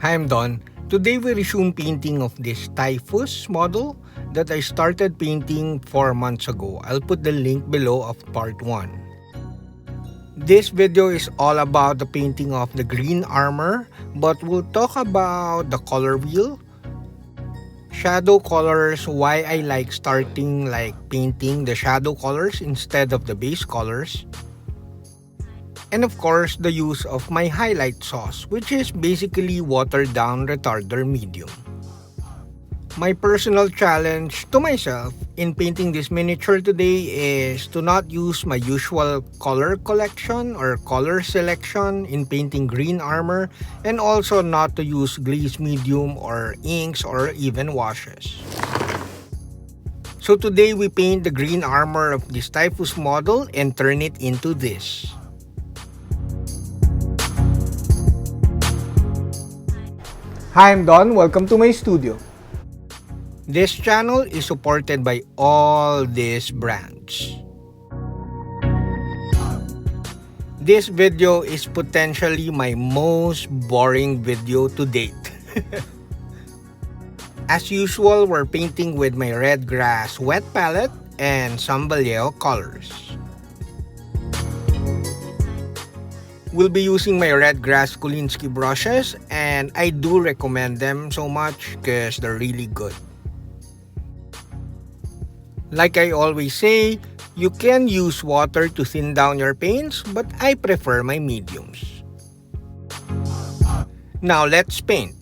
Hi, I'm Don. Today we resume painting of this Typhus model that I started painting 4 months ago. I'll put the link below of part 1. This video is all about the painting of the Green Armour, but we'll talk about the color wheel, shadow colors, why I like starting painting the shadow colors instead of the base colors, and of course the use of my highlight sauce, which is basically watered down retarder medium. My personal challenge to myself in painting this miniature today is to not use my usual color collection or color selection in painting Green Armour, and also not to use glaze medium or inks or even washes. So today we paint the Green Armour of this Typhus model and turn it into this. Hi, I'm Don. Welcome to my studio. This channel is supported by all these brands. This video is potentially my most boring video to date. As usual, we're painting with my red grass wet palette and some Vallejo colors. We'll be using my red grass Kulinski brushes, and I do recommend them so much because they're really good. Like I always say, you can use water to thin down your paints, but I prefer my mediums. Now let's paint.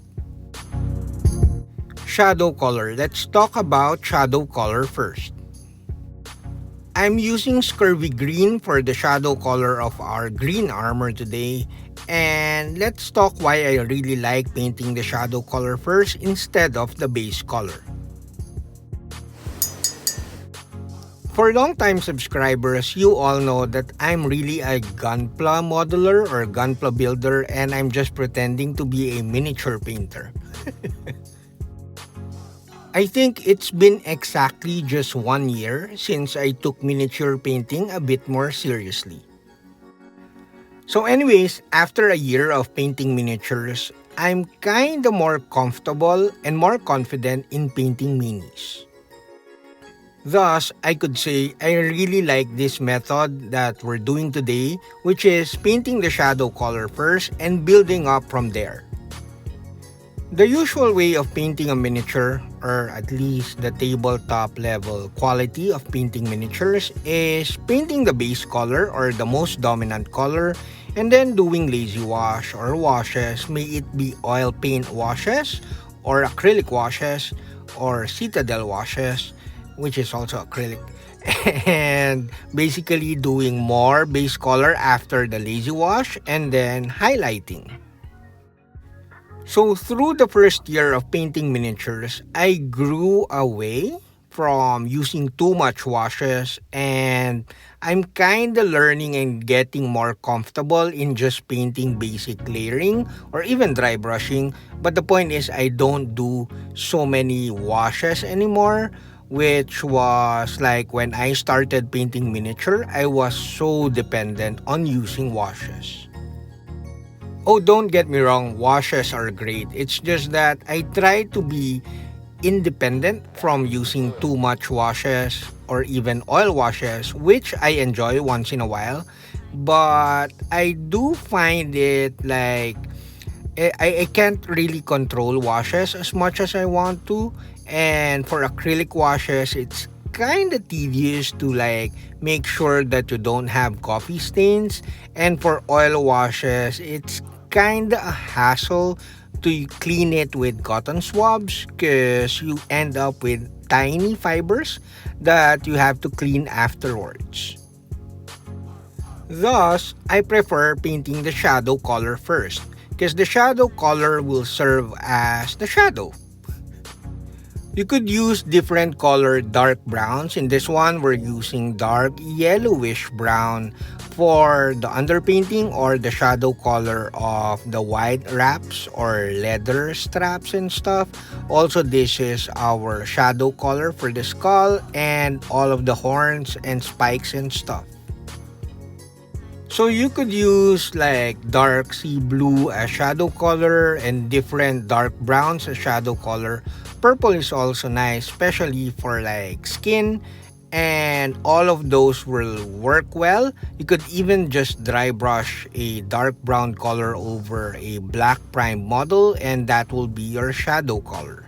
Shadow color. Let's talk about shadow color first. I'm using Scurvy Green for the shadow color of our Green Armour today, and let's talk why I really like painting the shadow color first instead of the base color. For long-time subscribers, you all know that I'm really a Gunpla modeler or Gunpla builder, and I'm just pretending to be a miniature painter. I think it's been exactly just 1 year since I took miniature painting a bit more seriously. So anyways, after a year of painting miniatures, I'm kinda more comfortable and more confident in painting minis. Thus, I could say I really like this method that we're doing today, which is painting the shadow color first and building up from there. The usual way of painting a miniature, or at least the tabletop level quality of painting miniatures, is painting the base color or the most dominant color and then doing lazy wash or washes, may it be oil paint washes or acrylic washes or citadel washes, which is also acrylic, and basically doing more base color after the lazy wash and then highlighting. So through the first year of painting miniatures, I grew away from using too much washes, and I'm kinda learning and getting more comfortable in just painting basic layering or even dry brushing. But the point is I don't do so many washes anymore, which was like when I started painting miniature, I was so dependent on using washes. Oh, don't get me wrong, washes are great. It's just that I try to be independent from using too much washes or even oil washes, which I enjoy once in a while. But I do find it like I can't really control washes as much as I want to. And for acrylic washes, it's kind of tedious to make sure that you don't have coffee stains. And for oil washes, it's kind of a hassle to clean it with cotton swabs because you end up with tiny fibers that you have to clean afterwards. Thus, I prefer painting the shadow color first because the shadow color will serve as the shadow. You could use different colored dark browns. In this one, we're using dark yellowish brown for the underpainting or the shadow color of the white wraps or leather straps and stuff. Also, this is our shadow color for the skull and all of the horns and spikes and stuff. So you could use like dark sea blue as shadow color and different dark browns as shadow color. Purple is also nice, especially for like skin, and all of those will work well. You could even just dry brush a dark brown color over a black prime model and that will be your shadow color.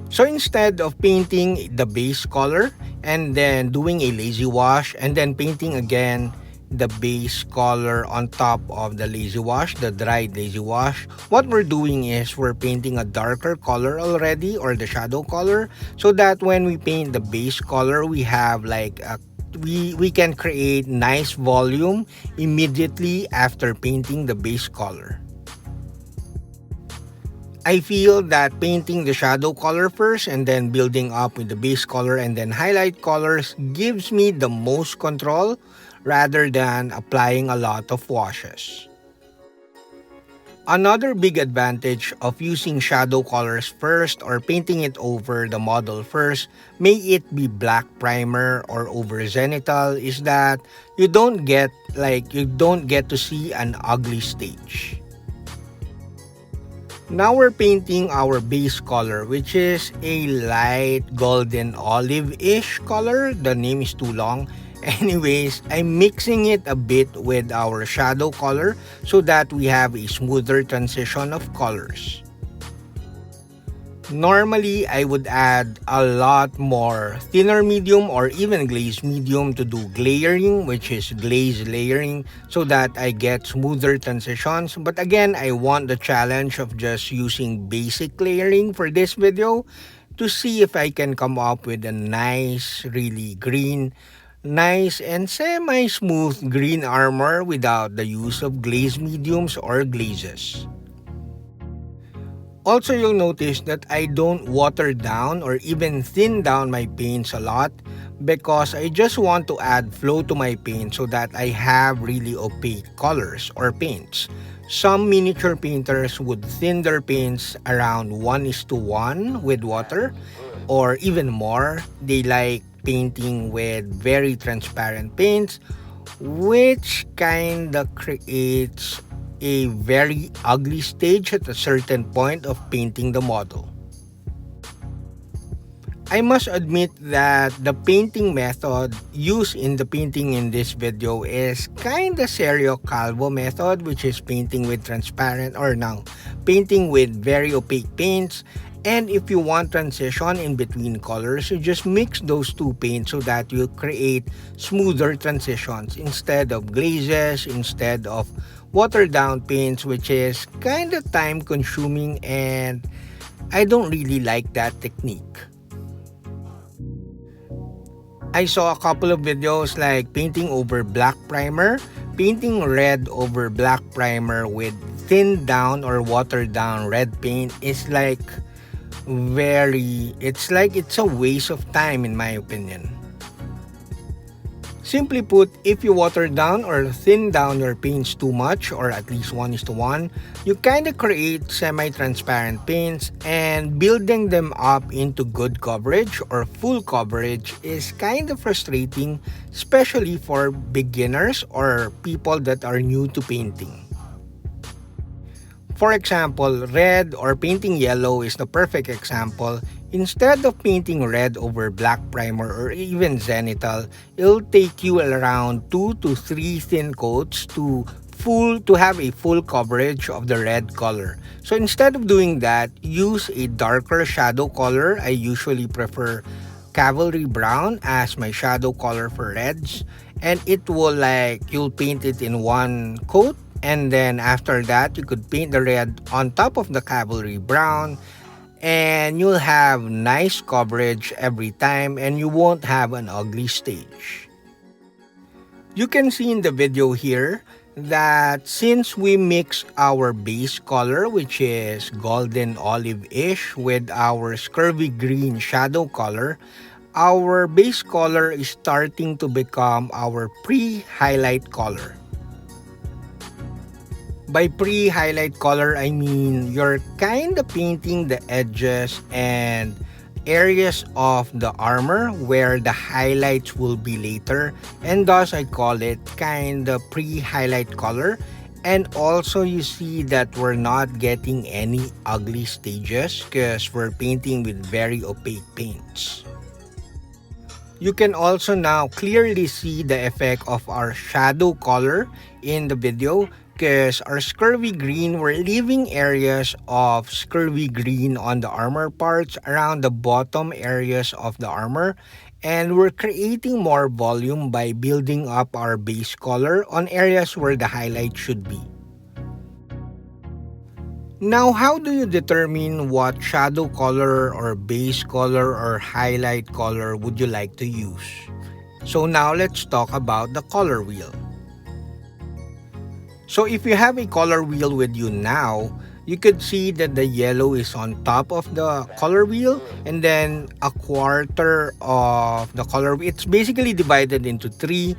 So instead of painting the base color and then doing a lazy wash and then painting again the base color on top of the lazy wash, the dried lazy wash, what we're doing is we're painting a darker color already or the shadow color so that when we paint the base color, we have like a we can create nice volume immediately after painting the base color. I feel that painting the shadow color first and then building up with the base color and then highlight colors gives me the most control rather than applying a lot of washes. Another big advantage of using shadow colors first or painting it over the model first, may it be black primer or over zenithal, is that you don't get to see an ugly stage. Now we're painting our base color, which is a light golden olive-ish color. The name is too long. Anyways, I'm mixing it a bit with our shadow color so that we have a smoother transition of colors. Normally, I would add a lot more thinner medium or even glaze medium to do layering, which is glaze layering, so that I get smoother transitions. But again, I want the challenge of just using basic layering for this video to see if I can come up with a nice, really green, nice and semi-smooth green armor without the use of glaze mediums or glazes. Also, you'll notice that I don't water down or even thin down my paints a lot because I just want to add flow to my paint so that I have really opaque colors or paints. Some miniature painters would thin their paints around 1:1 with water or even more. They like painting with very transparent paints, which kind of creates a very ugly stage at a certain point of painting the model. I must admit that the painting method used in the painting in this video is kinda Serio Calvo method, which is painting with transparent or now painting with very opaque paints. And if you want transition in between colors, you just mix those two paints so that you create smoother transitions instead of glazes, instead of watered down paints, which is kind of time consuming and I don't really like that technique. I saw a couple of videos like painting over black primer, painting red over black primer with thinned down or watered down red paint is like it's a waste of time in my opinion. Simply put, if you water down or thin down your paints too much or at least 1:1, you kinda create semi-transparent paints and building them up into good coverage or full coverage is kinda frustrating, especially for beginners or people that are new to painting. For example, red or painting yellow is the perfect example. Instead of painting red over black primer or even zenithal, it'll take you around 2 to 3 thin coats to have a full coverage of the red color. So instead of doing that, use a darker shadow color. I usually prefer cavalry brown as my shadow color for reds, and you'll paint it in one coat. And then after that, you could paint the red on top of the cavalry brown and you'll have nice coverage every time and you won't have an ugly stage. You can see in the video here that since we mix our base color, which is golden olive-ish, with our scurvy green shadow color, our base color is starting to become our pre-highlight color. By pre-highlight color, I mean you're kind of painting the edges and areas of the armor where the highlights will be later, and thus I call it kind of pre-highlight color. And also you see that we're not getting any ugly stages because we're painting with very opaque paints. You can also now clearly see the effect of our shadow color in the video because our scurvy green, we're leaving areas of scurvy green on the armor parts around the bottom areas of the armor, and we're creating more volume by building up our base color on areas where the highlight should be. Now, how do you determine what shadow color or base color or highlight color would you like to use? So now let's talk about the color wheel. So if you have a color wheel with you now, you could see that the yellow is on top of the color wheel, and then a quarter of the color, it's basically divided into three,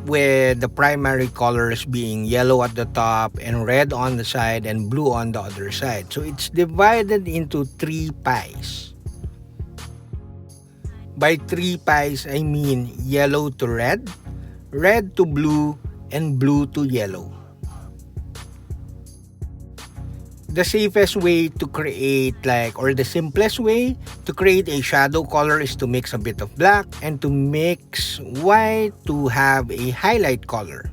with the primary colors being yellow at the top and red on the side and blue on the other side. So it's divided into three pies. By three pies, I mean yellow to red to blue, and blue to yellow. The safest way to create or the simplest way to create a shadow color is to mix a bit of black and to mix white to have a highlight color.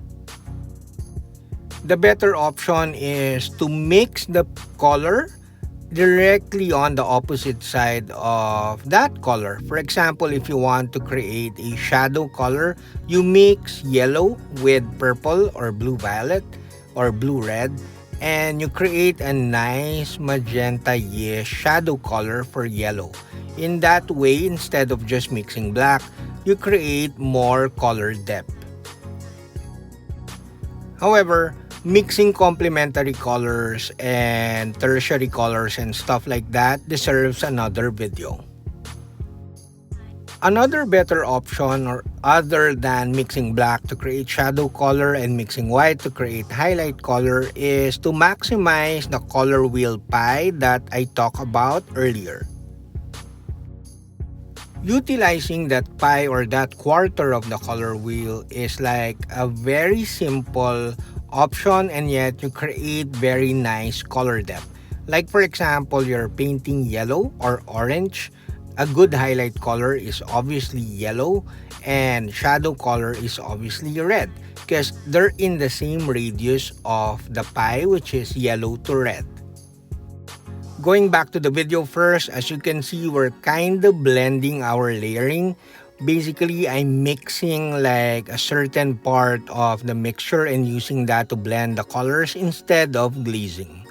The better option is to mix the color directly on the opposite side of that color. For example, if you want to create a shadow color, you mix yellow with purple or blue violet or blue red, and you create a nice magenta-ish shadow color for yellow. In that way, instead of just mixing black, you create more color depth. However, mixing complementary colors and tertiary colors and stuff like that deserves another video. Another better option, or other than mixing black to create shadow color and mixing white to create highlight color, is to maximize the color wheel pie that I talked about earlier. Utilizing that pie or that quarter of the color wheel is like a very simple option, and yet you create very nice color depth. Like for example, you're painting yellow or orange. A good highlight color is obviously yellow, and shadow color is obviously red because they're in the same radius of the pie, which is yellow to red. Going back to the video first, as you can see, we're kind of blending our layering. Basically, I'm mixing like a certain part of the mixture and using that to blend the colors instead of glazing.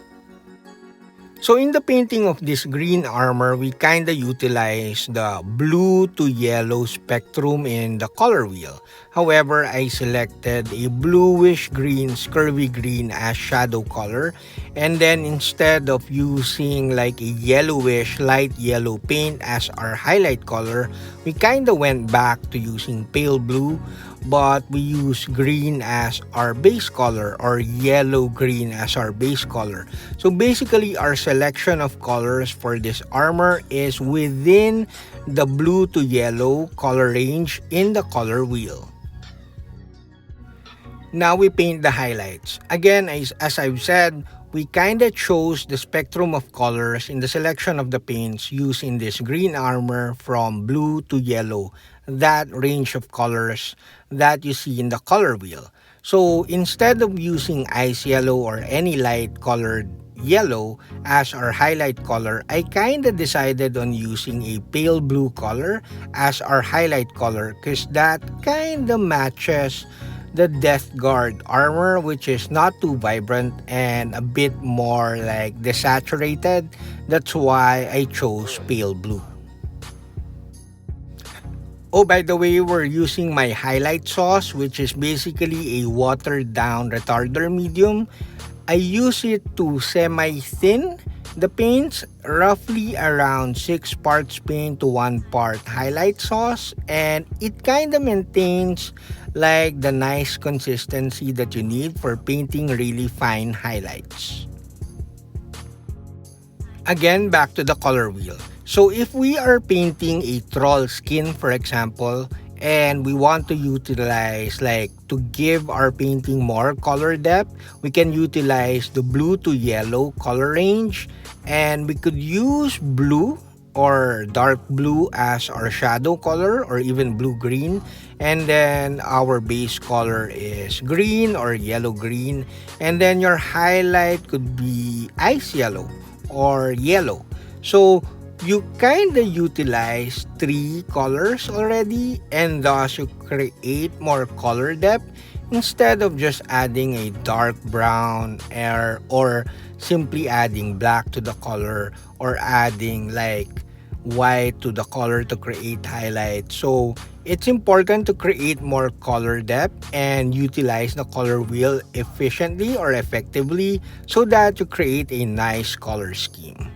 So in the painting of this green armor, we kinda utilize the blue to yellow spectrum in the color wheel. However, I selected a bluish green, scurvy green as shadow color. And then instead of using like a yellowish, light yellow paint as our highlight color, we kinda went back to using pale blue, but we use green as our base color, or yellow green as our base color. So basically, our selection of colors for this armor is within the blue to yellow color range in the color wheel. Now we paint the highlights. Again, as I've said, we kinda chose the spectrum of colors in the selection of the paints used in this green armor from blue to yellow, that range of colors that you see in the color wheel. So instead of using ice yellow or any light colored yellow as our highlight color, I kinda decided on using a pale blue color as our highlight color because that kinda matches the Death Guard armor, which is not too vibrant and a bit more like desaturated. That's why I chose pale blue. Oh, by the way, we're using my highlight sauce, which is basically a watered down retarder medium. I use it to semi-thin the paints, roughly around 6 parts paint to 1 part highlight sauce, and it kind of maintains like the nice consistency that you need for painting really fine highlights. Again, back to the color wheel. So if we are painting a troll skin, for example, and we want to utilize, like, to give our painting more color depth, we can utilize the blue to yellow color range, and we could use blue or dark blue as our shadow color, or even blue green, and then our base color is green or yellow green, and then your highlight could be ice yellow or yellow. So you kind of utilize three colors already, and thus you create more color depth instead of just adding a dark brown air, or simply adding black to the color, or adding like white to the color to create highlight. So it's important to create more color depth and utilize the color wheel efficiently or effectively, so that you create a nice color scheme.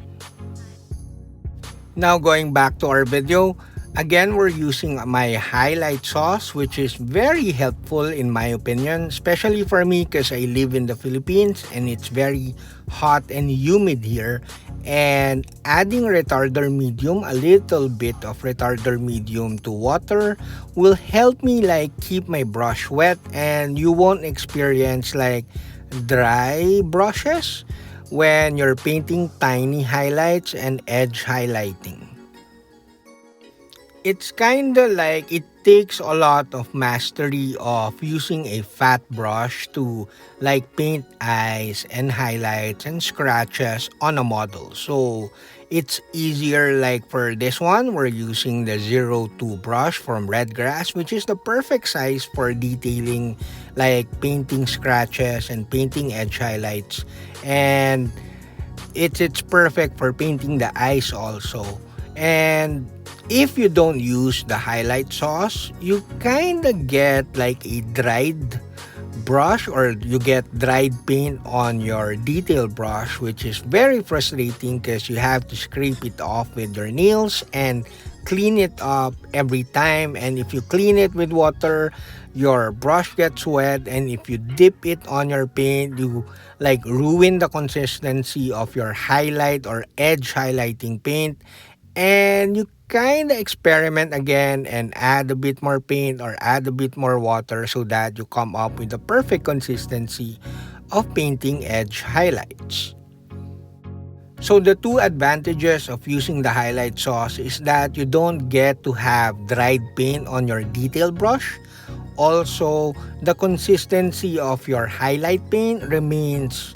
Now going back to our video, again we're using my highlight sauce, which is very helpful in my opinion, especially for me because I live in the Philippines and it's very hot and humid here. And adding retarder medium, a little bit of retarder medium to water, will help me like keep my brush wet, and you won't experience like dry brushes when you're painting tiny highlights and edge highlighting. It's kinda like it takes a lot of mastery of using a fat brush to like paint eyes and highlights and scratches on a model. So it's easier, like for this one, we're using the 02 brush from Redgrass, which is the perfect size for detailing, like painting scratches and painting edge highlights. And it's perfect for painting the eyes also. And if you don't use the highlight sauce, you kind of get like a dried brush, or you get dried paint on your detail brush, which is very frustrating because you have to scrape it off with your nails and clean it up every time. And if you clean it with water, your brush gets wet, and if you dip it on your paint, you like ruin the consistency of your highlight or edge highlighting paint. And you kind of experiment again and add a bit more paint or add a bit more water, so that you come up with the perfect consistency of painting edge highlights. So the two advantages of using the highlight sauce is that you don't get to have dried paint on your detail brush. Also, the consistency of your highlight paint remains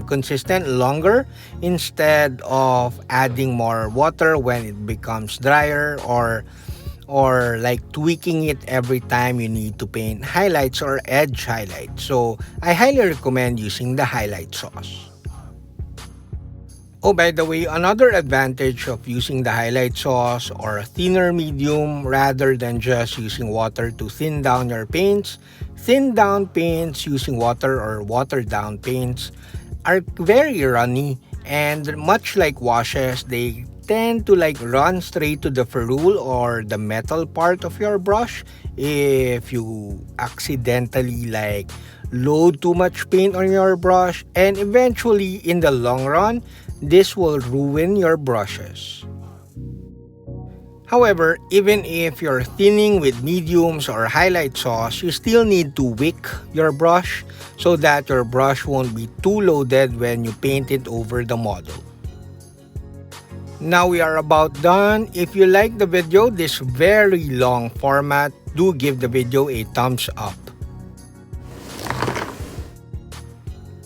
consistent longer, instead of adding more water when it becomes drier, or like tweaking it every time you need to paint highlights or edge highlights. So I highly recommend using the highlight sauce. Oh, by the way, another advantage of using the highlight sauce or a thinner medium rather than just using water to thin down your paints, thin down paints using water or watered down paints are very runny, and much like washes, they tend to like run straight to the ferrule or the metal part of your brush if you accidentally like load too much paint on your brush, and eventually in the long run this will ruin your brushes. However, even if you're thinning with mediums or highlight sauce, you still need to wick your brush so that your brush won't be too loaded when you paint it over the model. Now we are about done. If you like the video, this very long format, do give the video a thumbs up.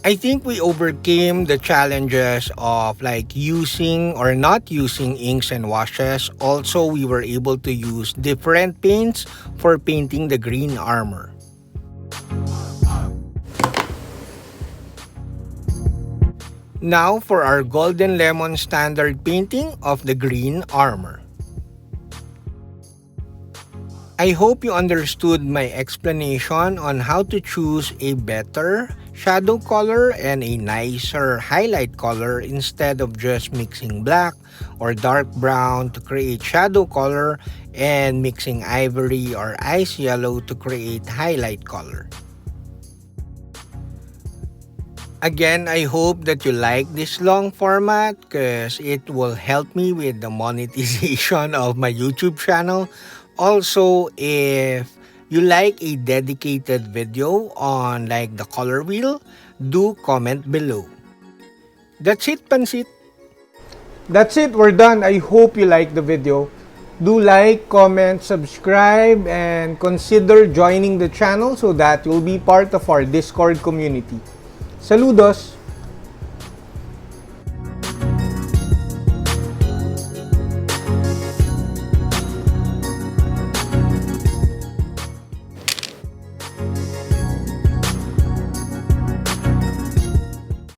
I think we overcame the challenges of like using or not using inks and washes. Also, we were able to use different paints for painting the Green Armour. Now for our Golden Lemon standard painting of the Green Armour. I hope you understood my explanation on how to choose a better shadow color and a nicer highlight color instead of just mixing black or dark brown to create shadow color and mixing ivory or ice yellow to create highlight color. Again, I hope that you like this long format because it will help me with the monetization of my YouTube channel. Also, if you like a dedicated video on like the color wheel, do comment below. That's it, Pansit. That's it, we're done. I hope you liked the video. Do like, comment, subscribe, and consider joining the channel so that you'll be part of our Discord community. Saludos!